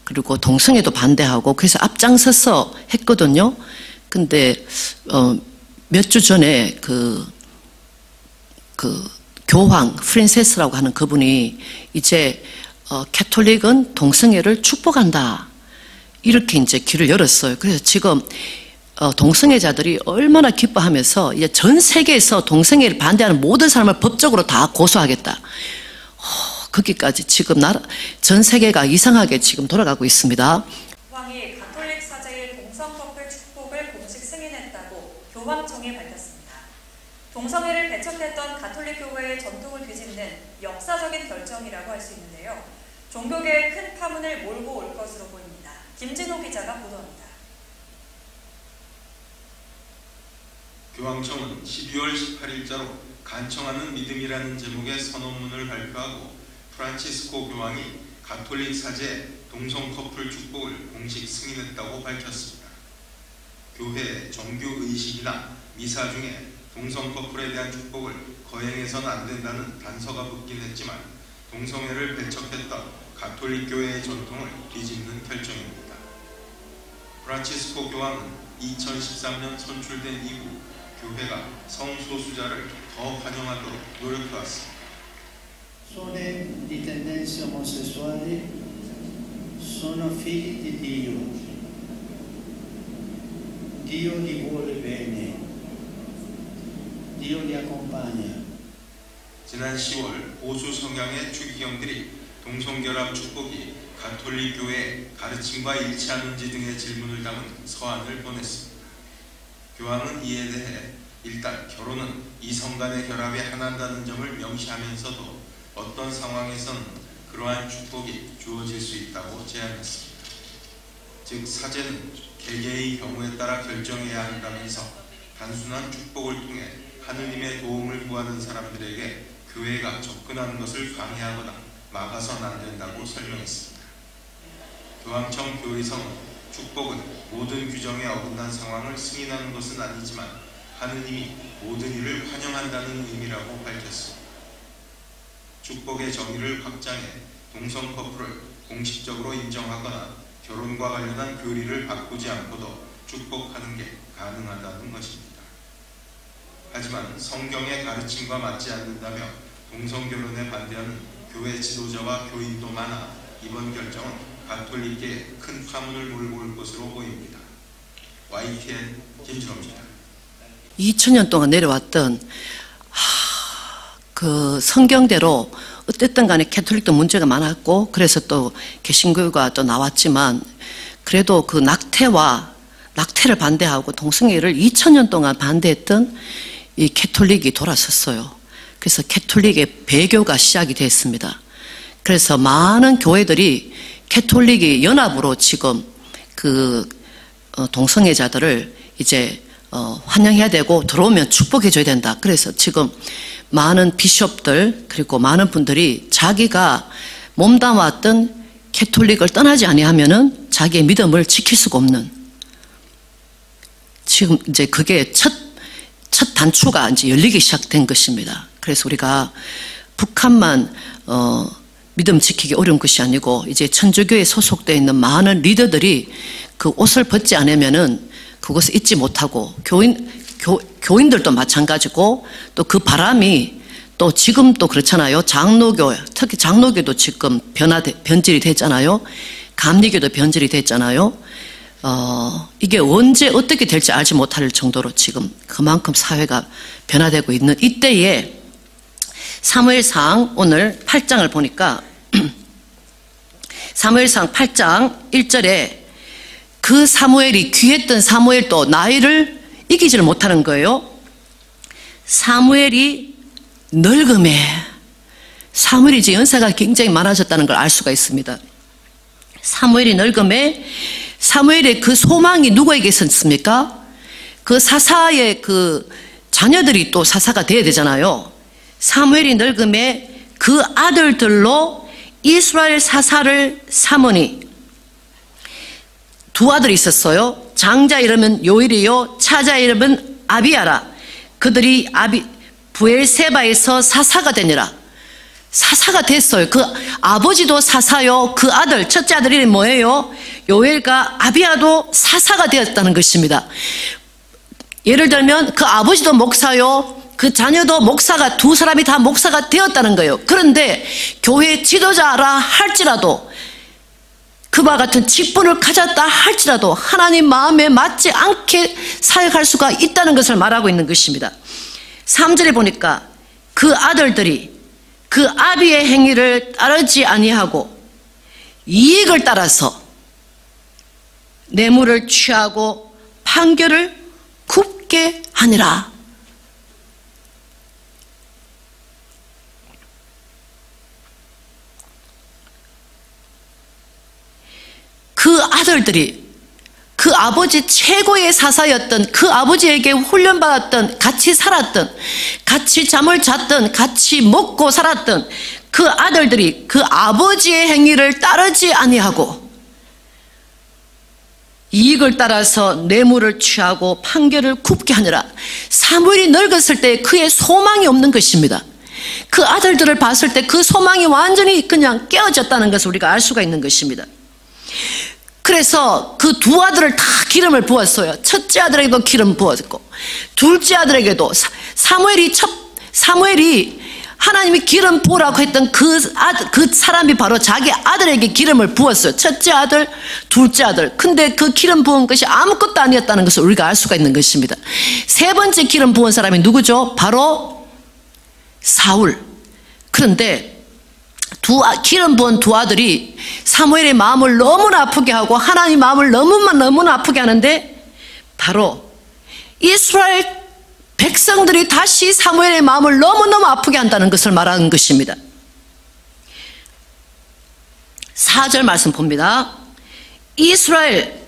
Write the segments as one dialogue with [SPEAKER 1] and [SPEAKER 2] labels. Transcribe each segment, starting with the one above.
[SPEAKER 1] 그리고 동성애도 반대하고 그래서 앞장서서 했거든요. 근데 몇 주 전에 그 교황 프란시스라고 하는 그분이 이제 캐톨릭은 동성애를 축복한다 이렇게 이제 길을 열었어요. 그래서 지금 동성애자들이 얼마나 기뻐하면서 이제 전 세계에서 동성애를 반대하는 모든 사람을 법적으로 다 고소하겠다. 거기까지 지금 전 세계가 이상하게 지금 돌아가고 있습니다.
[SPEAKER 2] 교황이 가톨릭 사제의 동성 커플 축복을 공식 승인했다고 교황청이 밝혔습니다. 동성애를 배척했던 가톨릭 교회의 전통을 뒤집는 역사적인 결정이라고 할 수 있는데요. 종교계에 큰 파문을 몰고 올 것으로 보입니다. 김진호 기자가 보도합니다.
[SPEAKER 3] 교황청은 12월 18일자로 간청하는 믿음이라는 제목의 선언문을 발표하고 프란치스코 교황이 가톨릭 사제 동성 커플 축복을 공식 승인했다고 밝혔습니다. 교회 정규 의식이나 미사 중에 동성 커플에 대한 축복을 거행해서는 안 된다는 단서가 붙긴 했지만 동성애를 배척했던 가톨릭 교회의 전통을 뒤집는 결정입니다. 프란치스코 교황은 2013년 선출된 이후 교회가 성소수자를 더 환영하도록 노력해왔습니다.
[SPEAKER 4] Persone di tendenze omosessuali sono figli di Dio. Dio li vuole bene. Dio li accompagna.
[SPEAKER 3] 지난 10월 보수 성향의 추기경들이 동성결합 축복이 가톨릭 교회의 가르침과 일치하는지 등의 질문을 담은 서한을 보냈습니다. 교황은 이에 대해 일단 결혼은 이성 간의 결합에 한한다는 점을 명시하면서도 어떤 상황에서는 그러한 축복이 주어질 수 있다고 제안했습니다. 즉 사제는 개개의 경우에 따라 결정해야 한다면서 단순한 축복을 통해 하느님의 도움을 구하는 사람들에게 교회가 접근하는 것을 방해하거나 막아서는 안 된다고 설명했습니다. 교황청 교의성은 축복은 모든 규정에 어긋난 상황을 승인하는 것은 아니지만 하느님이 모든 일을 환영한다는 의미라고 밝혔습니다. 축복의 정의를 확장해 동성 커플을 공식적으로 인정하거나 결혼과 관련한 교리를 바꾸지 않고도 축복하는 게 가능하다는 것입니다. 하지만 성경의 가르침과 맞지 않는다며 동성결혼에 반대하는 교회 지도자와 교인도 많아 이번 결정은 가톨릭계에 큰 파문을 몰고 올 것으로 보입니다. YTN 김준호입니다.
[SPEAKER 1] 2000년 동안 내려왔던 그 성경대로 어쨌든 간에 캐톨릭도 문제가 많았고 그래서 또 개신교가 또 나왔지만 그래도 그 낙태를 반대하고 동성애를 2000년 동안 반대했던 이 캐톨릭이 돌아섰어요. 그래서 캐톨릭의 배교가 시작이 됐습니다. 그래서 많은 교회들이 캐톨릭이 연합으로 지금 그 동성애자들을 이제 환영해야 되고 들어오면 축복해줘야 된다. 그래서 지금 많은 비숍들 그리고 많은 분들이 자기가 몸담았던 캐톨릭을 떠나지 아니하면은 자기의 믿음을 지킬 수가 없는 지금 이제 그게 첫 단추가 이제 열리기 시작된 것입니다. 그래서 우리가 북한만 믿음 지키기 어려운 것이 아니고 이제 천주교에 소속되어 있는 많은 리더들이 그 옷을 벗지 않으면은 그것을 잊지 못하고 교인들도 마찬가지고 또 그 바람이 또 지금 또 그렇잖아요. 장로교 특히 장로교도 지금 변질이 됐잖아요. 감리교도 변질이 됐잖아요. 이게 언제 어떻게 될지 알지 못할 정도로 지금 그만큼 사회가 변화되고 있는 이때에 사무엘상 오늘 8장을 보니까 사무엘상 8장 1절에 그 사무엘이 귀했던 사무엘도 나이를 이기지를 못하는 거예요. 사무엘이 늙음에 사무엘이 이제 연세가 굉장히 많아졌다는 걸 알 수가 있습니다. 사무엘이 늙음에 사무엘의 그 소망이 누구에게 있었습니까? 그 사사의 그 자녀들이 또 사사가 돼야 되잖아요. 사무엘이 늙음에 그 아들들로 이스라엘 사사를 삼으니 두 아들이 있었어요. 장자 이름은 요일이요 차자 이름은 아비야라. 그들이 부엘세바에서 사사가 되니라. 사사가 됐어요. 그 아버지도 사사요. 그 아들, 첫째 아들 이름이 뭐예요? 요엘과 아비야도 사사가 되었다는 것입니다. 예를 들면 그 아버지도 목사요. 그 자녀도 목사가, 두 사람이 다 목사가 되었다는 거예요. 그런데 교회 지도자라 할지라도, 그와 같은 직분을 가졌다 할지라도 하나님 마음에 맞지 않게 사역할 수가 있다는 것을 말하고 있는 것입니다. 3절에 보니까 그 아들들이 그 아비의 행위를 따르지 아니하고 이익을 따라서 뇌물을 취하고 판결을 굽게 하니라. 그 아들들이 그 아버지 최고의 사사였던, 그 아버지에게 훈련받았던, 같이 살았던, 같이 잠을 잤던, 같이 먹고 살았던 그 아들들이 그 아버지의 행위를 따르지 아니하고 이익을 따라서 뇌물을 취하고 판결을 굽게 하느라. 사무엘이 늙었을 때 그의 소망이 없는 것입니다. 그 아들들을 봤을 때 그 소망이 완전히 그냥 깨어졌다는 것을 우리가 알 수가 있는 것입니다. 그래서 그 두 아들을 다 기름을 부었어요. 첫째 아들에게도 기름 부었고, 둘째 아들에게도 사무엘이 하나님이 기름 부으라고 했던 그 사람이 바로 자기 아들에게 기름을 부었어요. 첫째 아들, 둘째 아들. 근데 그 기름 부은 것이 아무것도 아니었다는 것을 우리가 알 수가 있는 것입니다. 세 번째 기름 부은 사람이 누구죠? 바로 사울. 그런데 기름 부은 두 아들이 사무엘의 마음을 너무나 아프게 하고 하나님 마음을 너무나 아프게 하는데, 바로 이스라엘 백성들이 다시 사무엘의 마음을 너무너무 아프게 한다는 것을 말하는 것입니다. 4절 말씀 봅니다. 이스라엘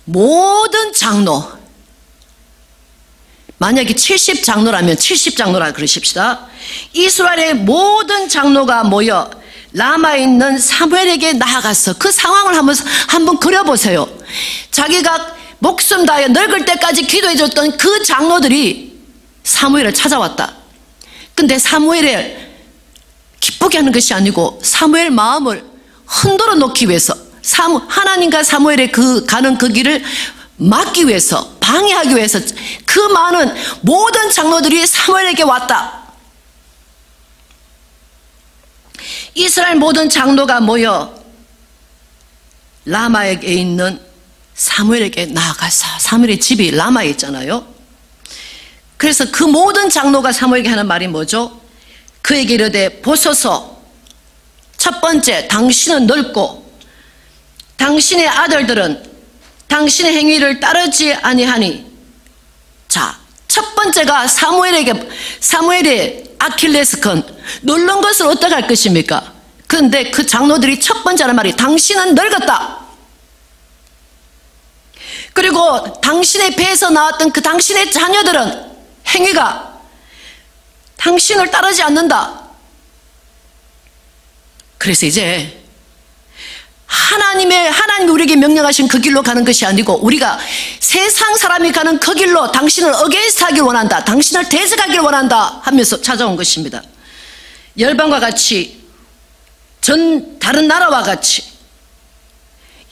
[SPEAKER 1] 모든 장로, 만약에 70장로라면 70장로라 그러십시다. 이스라엘의 모든 장로가 모여 라마에 있는 사무엘에게 나아가서 그 상황을 한번 그려보세요. 자기가 목숨 다하여 늙을 때까지 기도해줬던 그 장로들이 사무엘을 찾아왔다. 근데 사무엘을 기쁘게 하는 것이 아니고 사무엘 마음을 흔들어 놓기 위해서, 하나님과 사무엘의 가는 그 길을 막기 위해서, 방해하기 위해서 그 많은 모든 장로들이 사무엘에게 왔다. 이스라엘 모든 장로가 모여 라마에 있는 사무엘에게 나아가서, 사무엘의 집이 라마에 있잖아요. 그래서 그 모든 장로가 사무엘에게 하는 말이 뭐죠? 그에게 이르되 보소서, 첫 번째, 당신은 늙고 당신의 아들들은 당신의 행위를 따르지 아니하니. 자, 첫 번째가 사무엘의 아킬레스건, 누른 것을 어떻게 할 것입니까? 그런데 그 장로들이 첫 번째 하는 말이 당신은 늙었다. 그리고 당신의 배에서 나왔던 그 당신의 자녀들은 행위가 당신을 따르지 않는다. 그래서 이제 하나님이 우리에게 명령하신 그 길로 가는 것이 아니고, 우리가 세상 사람이 가는 그 길로 당신을 어게인스트 하길 원한다, 당신을 대적하길 원한다 하면서 찾아온 것입니다. 열방과 같이, 다른 나라와 같이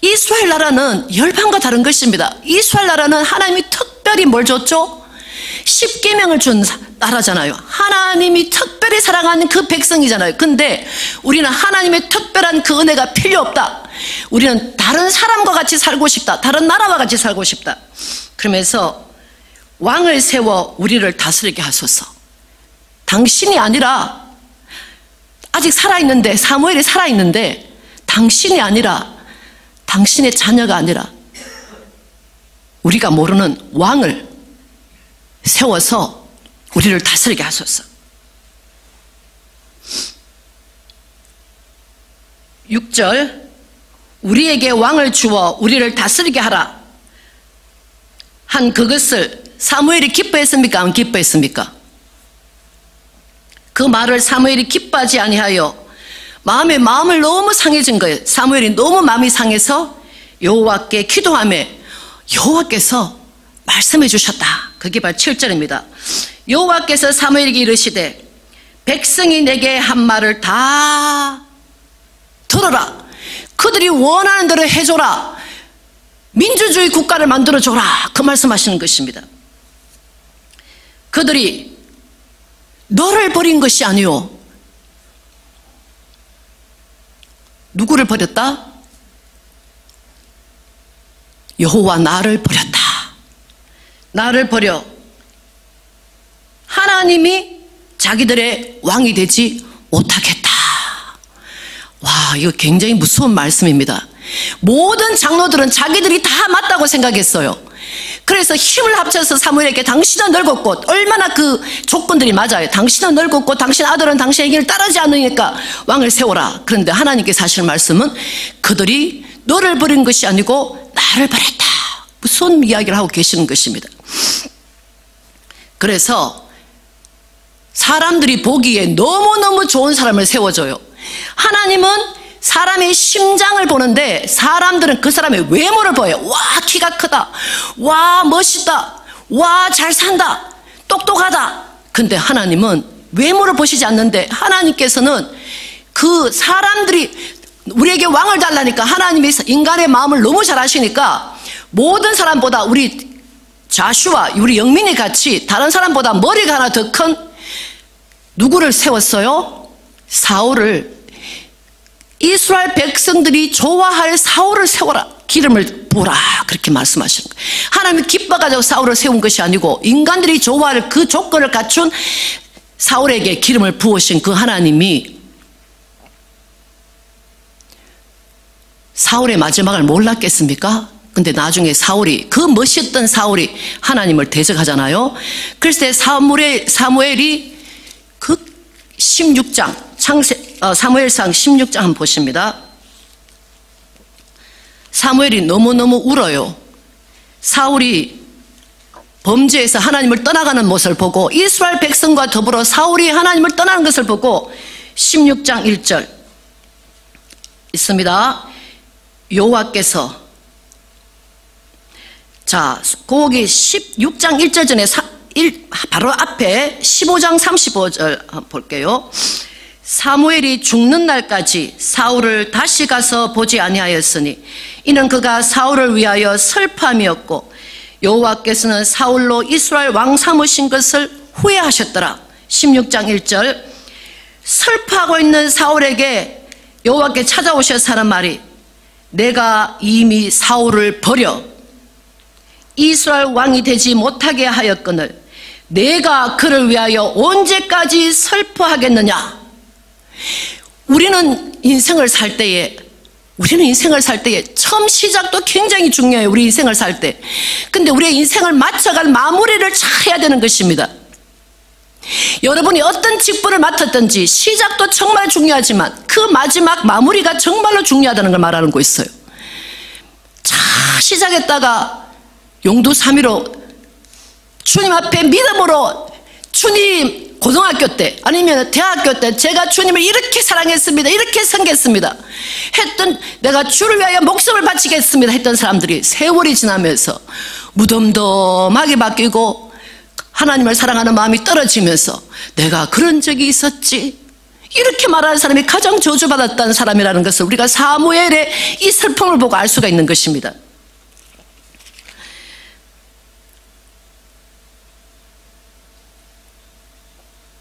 [SPEAKER 1] 이스라엘 나라는 열방과 다른 것입니다. 이스라엘 나라는 하나님이 특별히 뭘 줬죠? 10계명을 준 나라잖아요. 하나님이 특별히 사랑하는 그 백성이잖아요. 근데 우리는 하나님의 특별한 그 은혜가 필요 없다. 우리는 다른 사람과 같이 살고 싶다, 다른 나라와 같이 살고 싶다. 그러면서 왕을 세워 우리를 다스리게 하소서. 당신이 아니라, 아직 살아있는데, 사무엘이 살아있는데, 당신이 아니라, 당신의 자녀가 아니라 우리가 모르는 왕을 세워서 우리를 다스리게 하소서. 6절, 우리에게 왕을 주어 우리를 다스리게 하라 한 그것을 사무엘이 기뻐했습니까? 안 기뻐했습니까? 그 말을 사무엘이 기뻐하지 아니하여 마음을 너무 상해진 거예요. 사무엘이 너무 마음이 상해서 여호와께 기도하며 여호와께서 말씀해 주셨다. 그게 바로 7절입니다. 여호와께서 사무엘에게 이르시되 백성이 내게 한 말을 다 들어라. 그들이 원하는 대로 해줘라. 민주주의 국가를 만들어줘라. 그 말씀하시는 것입니다. 그들이 너를 버린 것이 아니오. 누구를 버렸다? 여호와 나를 버렸다. 나를 버려 하나님이 자기들의 왕이 되지 못하겠다. 와, 이거 굉장히 무서운 말씀입니다. 모든 장로들은 자기들이 다 맞다고 생각했어요. 그래서 힘을 합쳐서 사무엘에게 당신은 늙었고, 얼마나 그 조건들이 맞아요. 당신은 늙었고 당신 아들은 당신의 길을 따르지 않으니까 왕을 세워라. 그런데 하나님께서 하시는 말씀은 그들이 너를 버린 것이 아니고 나를 버렸다. 무슨 이야기를 하고 계시는 것입니다. 그래서 사람들이 보기에 너무너무 좋은 사람을 세워줘요. 하나님은 사람의 심장을 보는데 사람들은 그 사람의 외모를 보여요. 와, 키가 크다. 와, 멋있다. 와, 잘 산다. 똑똑하다. 근데 하나님은 외모를 보시지 않는데, 하나님께서는 그 사람들이 우리에게 왕을 달라니까 하나님이 인간의 마음을 너무 잘 아시니까 모든 사람보다 우리 자슈와 우리 영민이 같이 다른 사람보다 머리가 하나 더 큰 누구를 세웠어요? 사울을. 이스라엘 백성들이 좋아할 사울을 세워라. 기름을 부어라. 그렇게 말씀하시는 거예요. 하나님이 기뻐가지고 사울을 세운 것이 아니고 인간들이 좋아할 그 조건을 갖춘 사울에게 기름을 부으신 그 하나님이 사울의 마지막을 몰랐겠습니까? 근데 나중에 사울이, 그 멋있던 사울이 하나님을 대적하잖아요. 그래서 사무엘이 그 16장 사무엘상 16장 한번 보십니다. 사무엘이 너무너무 울어요. 사울이 범죄에서 하나님을 떠나가는 모습을 보고, 이스라엘 백성과 더불어 사울이 하나님을 떠나는 것을 보고 16장 1절 있습니다. 여호와께서, 자, 거기 16장 1절 전에 바로 앞에 15장 35절 한번 볼게요. 사무엘이 죽는 날까지 사울을 다시 가서 보지 아니하였으니 이는 그가 사울을 위하여 슬픔이었고 여호와께서는 사울로 이스라엘 왕 삼으신 것을 후회하셨더라. 16장 1절. 슬퍼하고 있는 사울에게 여호와께 찾아오셔서 하는 말이, 내가 이미 사울을 버려 이스라엘 왕이 되지 못하게 하였거늘 내가 그를 위하여 언제까지 슬퍼하겠느냐. 우리는 인생을 살 때에 처음 시작도 굉장히 중요해요. 우리 인생을 살 때. 근데 우리의 인생을 맞춰갈 마무리를 잘 해야 되는 것입니다. 여러분이 어떤 직분을 맡았든지 시작도 정말 중요하지만 그 마지막 마무리가 정말로 중요하다는 걸 말하는 거 있어요. 잘 시작했다가 용두사미로 주님 앞에 믿음으로, 주님, 고등학교 때 아니면 대학교 때 제가 주님을 이렇게 사랑했습니다, 이렇게 섬겼습니다 했던, 내가 주를 위하여 목숨을 바치겠습니다 했던 사람들이 세월이 지나면서 무덤덤하게 바뀌고 하나님을 사랑하는 마음이 떨어지면서 내가 그런 적이 있었지, 이렇게 말하는 사람이 가장 저주받았다는 사람이라는 것을 우리가 사무엘의 이 슬픔을 보고 알 수가 있는 것입니다.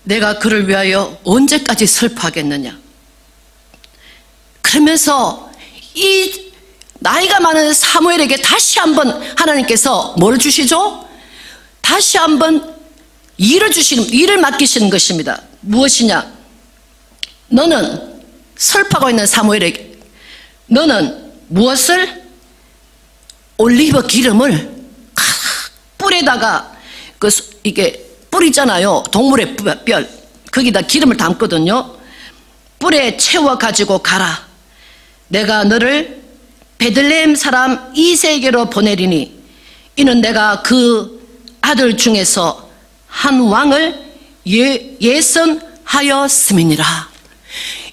[SPEAKER 1] 내가 그를 위하여 언제까지 슬퍼하겠느냐. 그러면서 이 나이가 많은 사무엘에게 다시 한번 하나님께서 뭘 주시죠? 다시 한번 일을 맡기시는 것입니다. 무엇이냐? 너는, 슬퍼하고 있는 사무엘에게 너는 무엇을? 올리브 기름을 뿔에다가 이게 뿔 있잖아요. 동물의 뼈. 거기다 기름을 담거든요. 뿔에 채워 가지고 가라. 내가 너를 베들레헴 사람 이새에게로 보내리니 이는 내가 그 아들 중에서 한 왕을 예선하였음이니라.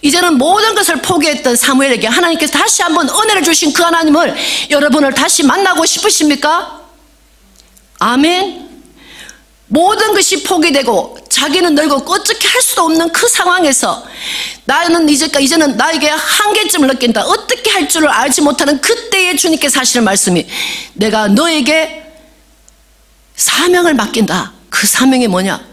[SPEAKER 1] 이제는 모든 것을 포기했던 사무엘에게 하나님께서 다시 한번 은혜를 주신 그 하나님을 여러분을 다시 만나고 싶으십니까? 아멘. 모든 것이 포기되고 자기는 늙고 어떻게 할 수도 없는 그 상황에서 나는 이제는 나에게 한계점을 느낀다. 어떻게 할 줄을 알지 못하는 그때에 주님께서 하시는 말씀이 내가 너에게 사명을 맡긴다. 그 사명이 뭐냐?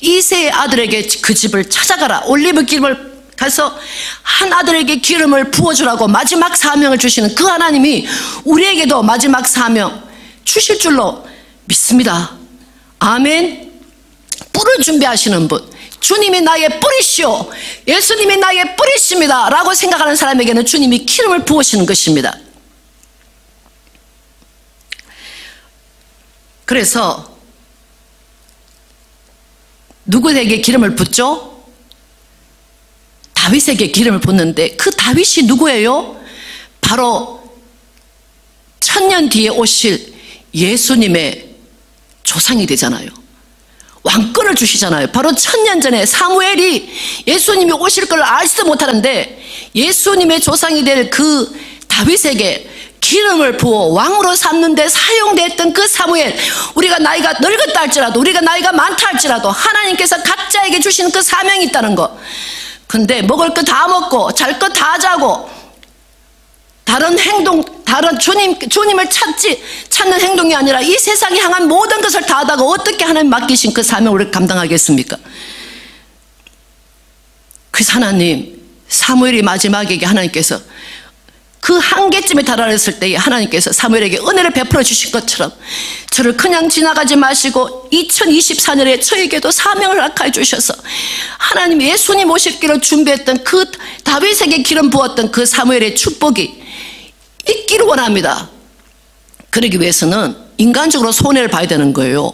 [SPEAKER 1] 이새의 아들에게 그 집을 찾아가라. 올리브 기름을 가서 한 아들에게 기름을 부어주라고 마지막 사명을 주시는 그 하나님이 우리에게도 마지막 사명 주실 줄로 믿습니다. 아멘. 뿔을 준비하시는 분, 주님이 나의 뿔이시오, 예수님이 나의 뿔이십니다 라고 생각하는 사람에게는 주님이 기름을 부으시는 것입니다. 그래서 누구에게 기름을 붓죠? 다윗에게 기름을 붓는데 그 다윗이 누구예요? 바로 1000년 뒤에 오실 예수님의 조상이 되잖아요. 왕권을 주시잖아요. 바로 1000년 전에 사무엘이 예수님이 오실 걸 알지도 못하는데 예수님의 조상이 될 그 다윗에게 기름을 부어 왕으로 삼는데 사용됐던 그 사무엘, 우리가 나이가 늙었다 할지라도, 우리가 나이가 많다 할지라도 하나님께서 각자에게 주시는 그 사명이 있다는 거. 근데 먹을 거 다 먹고 잘 거 다 자고 다른 행동, 다른 주님을 찾는 행동이 아니라 이 세상에 향한 모든 것을 다 하다가 어떻게 하나님 맡기신 그 사명을 우리가 감당하겠습니까? 그래서 하나님, 사무엘이 마지막에 하나님께서 그 한계쯤에 달하였을 때에 하나님께서 사무엘에게 은혜를 베풀어 주신 것처럼 저를 그냥 지나가지 마시고 2024년에 저에게도 사명을 허락해 주셔서 하나님 예수님 오실 길을 준비했던 그 다윗에게 기름 부었던 그 사무엘의 축복이 있기를 원합니다. 그러기 위해서는 인간적으로 손해를 봐야 되는 거예요.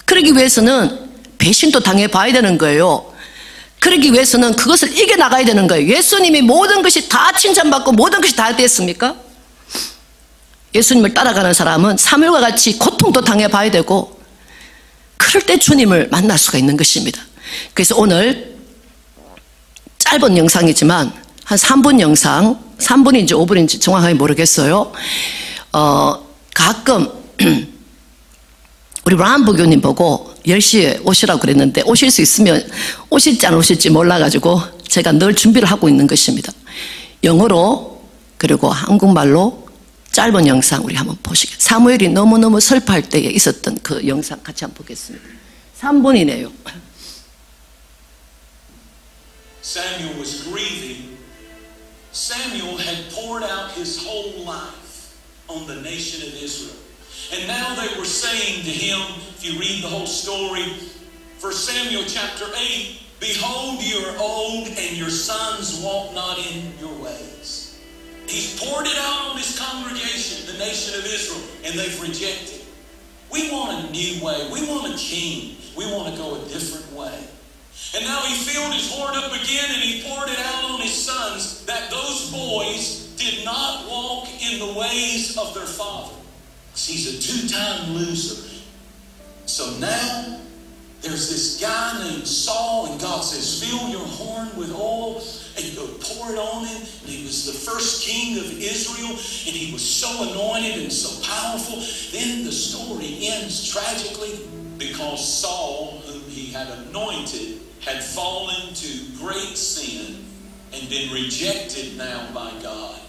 [SPEAKER 1] 그러기 위해서는 배신도 당해봐야 되는 거예요. 그러기 위해서는 그것을 이겨나가야 되는 거예요. 예수님이 모든 것이 다 칭찬받고 모든 것이 다 됐습니까? 예수님을 따라가는 사람은 사무엘과 같이 고통도 당해봐야 되고 그럴 때 주님을 만날 수가 있는 것입니다. 그래서 오늘 짧은 영상이지만 한 3분 영상, 3분인지 5분인지 정확하게 모르겠어요. 가끔 우리 람 부교님 보고 10시에 오시라고 그랬는데 오실 수 있으면 오실지 안 오실지 몰라가지고 제가 늘 준비를 하고 있는 것입니다. 영어로 그리고 한국말로 짧은 영상 우리 한번 보시겠습니다. 사무엘이 너무너무 슬퍼할 때에 있었던 그 영상 같이 한번 보겠습니다. 3분이네요.
[SPEAKER 5] Samuel was grieving. Samuel had poured out his whole life on the nation of Israel. And now they were saying to him, if you read the whole story, 1 Samuel chapter 8, behold, you are old and your sons walk not in your ways. He's poured it out on his congregation, the nation of Israel, and they've rejected. We want a new way. We want a king. We want to go a different way. And now he filled his horn up again and he poured it out on his sons that those boys did not walk in the ways of their father. He's a two-time loser. So now there's this guy named Saul, and God says, fill your horn with oil, and you go pour it on him. And he was the first king of Israel, and he was so anointed and so powerful. Then the story ends tragically because Saul, whom he had anointed, had fallen to great sin and been rejected now by God.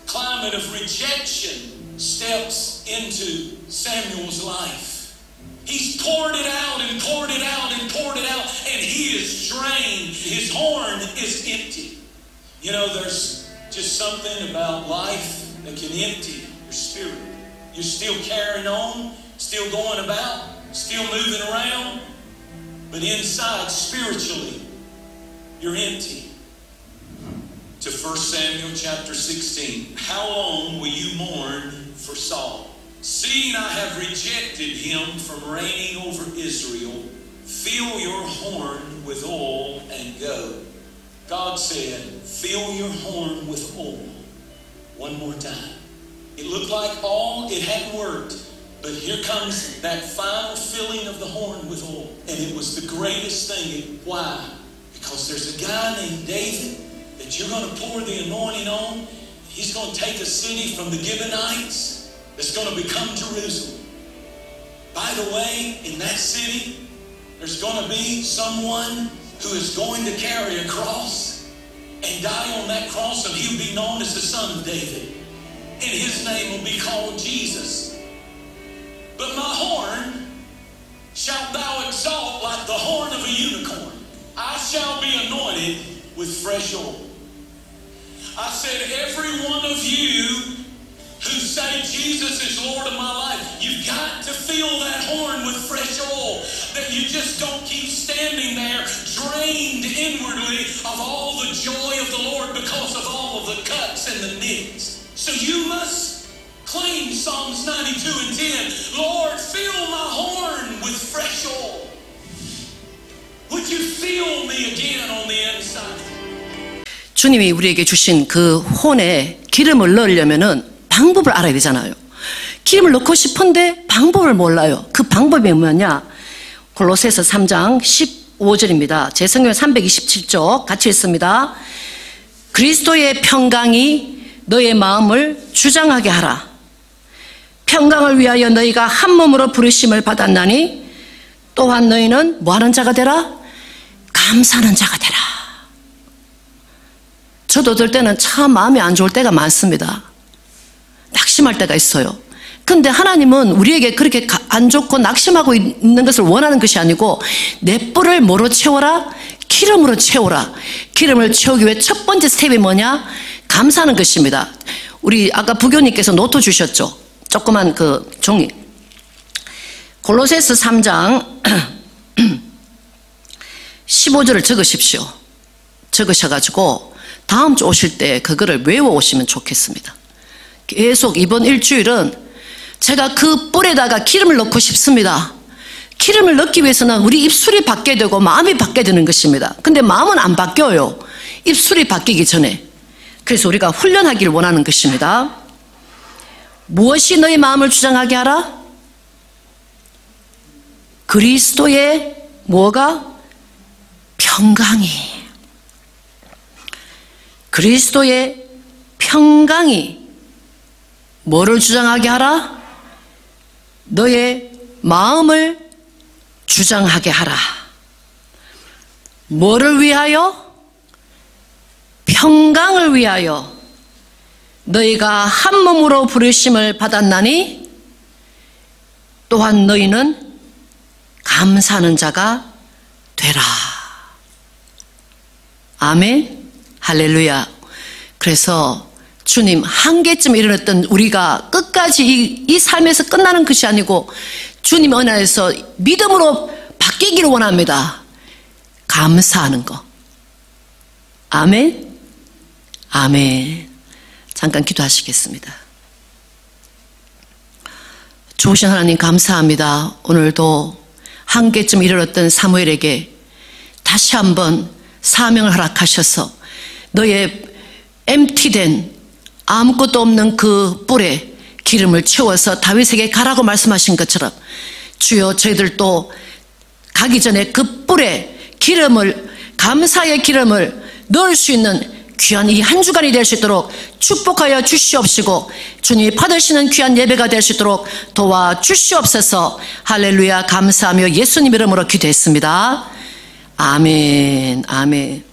[SPEAKER 5] The climate of rejection steps into Samuel's life. He's poured it out and poured it out and poured it out, and he is drained. His horn is empty. You know, there's just something about life that can empty your spirit. You're still carrying on, still going about, still moving around, but inside, spiritually, you're empty. To 1 Samuel chapter 16. How long will you mourn for Saul? Seeing I have rejected him from reigning over Israel, fill your horn with oil and go. God said, fill your horn with oil. One more time. It looked like it hadn't worked, but here comes that final filling of the horn with oil. And it was the greatest thing. Why? Because there's a guy named David that you're going to pour the anointing on. He's going to take a city from the Gibeonites that's going to become Jerusalem. By the way, in that city, there's going to be someone who is going to carry a cross and die on that cross, and he'll be known as the Son of David. And his name will be called Jesus. But my horn shalt thou exalt like the horn of a unicorn. I shall be anointed with fresh oil. I said, every one of you who say Jesus is Lord of my life, you've got to fill that horn with fresh oil, that you just don't keep standing there drained inwardly of all the joy of the Lord because of all of the cuts and the nicks. So you must claim Psalms 92 and 10. Lord, fill my horn with fresh oil. Would you fill me again on the inside?
[SPEAKER 1] 주님이 우리에게 주신 그 혼에 기름을 넣으려면은 방법을 알아야 되잖아요. 기름을 넣고 싶은데 방법을 몰라요. 그 방법이 뭐냐? 골로새서 3장 15절입니다. 제 성경 327쪽 같이 읽습니다. 그리스도의 평강이 너의 마음을 주장하게 하라. 평강을 위하여 너희가 한 몸으로 부르심을 받았나니 또한 너희는 뭐하는 자가 되라? 감사하는 자가 되라. 저도 어떨 때는 참 마음이 안 좋을 때가 많습니다. 낙심할 때가 있어요. 근데 하나님은 우리에게 그렇게 안 좋고 낙심하고 있는 것을 원하는 것이 아니고 내 뿔을 뭐로 채워라? 기름으로 채워라. 기름을 채우기 위해 첫 번째 스텝이 뭐냐? 감사하는 것입니다. 우리 아까 부교님께서 노트 주셨죠? 조그만 그 종이. 골로새서 3장 15절을 적으십시오. 적으셔가지고 다음 주 오실 때 그거를 외워오시면 좋겠습니다. 계속 이번 일주일은 제가 그 뿔에다가 기름을 넣고 싶습니다. 기름을 넣기 위해서는 우리 입술이 바뀌어야 되고 마음이 바뀌어야 되는 것입니다. 근데 마음은 안 바뀌어요. 입술이 바뀌기 전에. 그래서 우리가 훈련하기를 원하는 것입니다. 무엇이 너의 마음을 주장하게 하라? 그리스도의 뭐가? 평강이. 그리스도의 평강이 뭐를 주장하게 하라? 너의 마음을 주장하게 하라. 뭐를 위하여? 평강을 위하여 너희가 한 몸으로 부르심을 받았나니 또한 너희는 감사하는 자가 되라. 아멘. 할렐루야. 그래서 주님 한계쯤 이르렀던 우리가 끝까지 이 삶에서 끝나는 것이 아니고 주님 은혜에서 믿음으로 바뀌기를 원합니다. 감사하는 거. 아멘. 아멘. 잠깐 기도하시겠습니다. 좋으신 하나님 감사합니다. 오늘도 한계쯤 이르렀던 사무엘에게 다시 한번 사명을 허락하셔서 너의 엠티된 아무것도 없는 그 뿔에 기름을 채워서 다윗에게 가라고 말씀하신 것처럼 주여 저희들도 가기 전에 그 뿔에 기름을 감사의 기름을 넣을 수 있는 귀한 이 한 주간이 될 수 있도록 축복하여 주시옵시고 주님이 받으시는 귀한 예배가 될 수 있도록 도와주시옵소서. 할렐루야. 감사하며 예수님 이름으로 기도했습니다. 아멘. 아멘.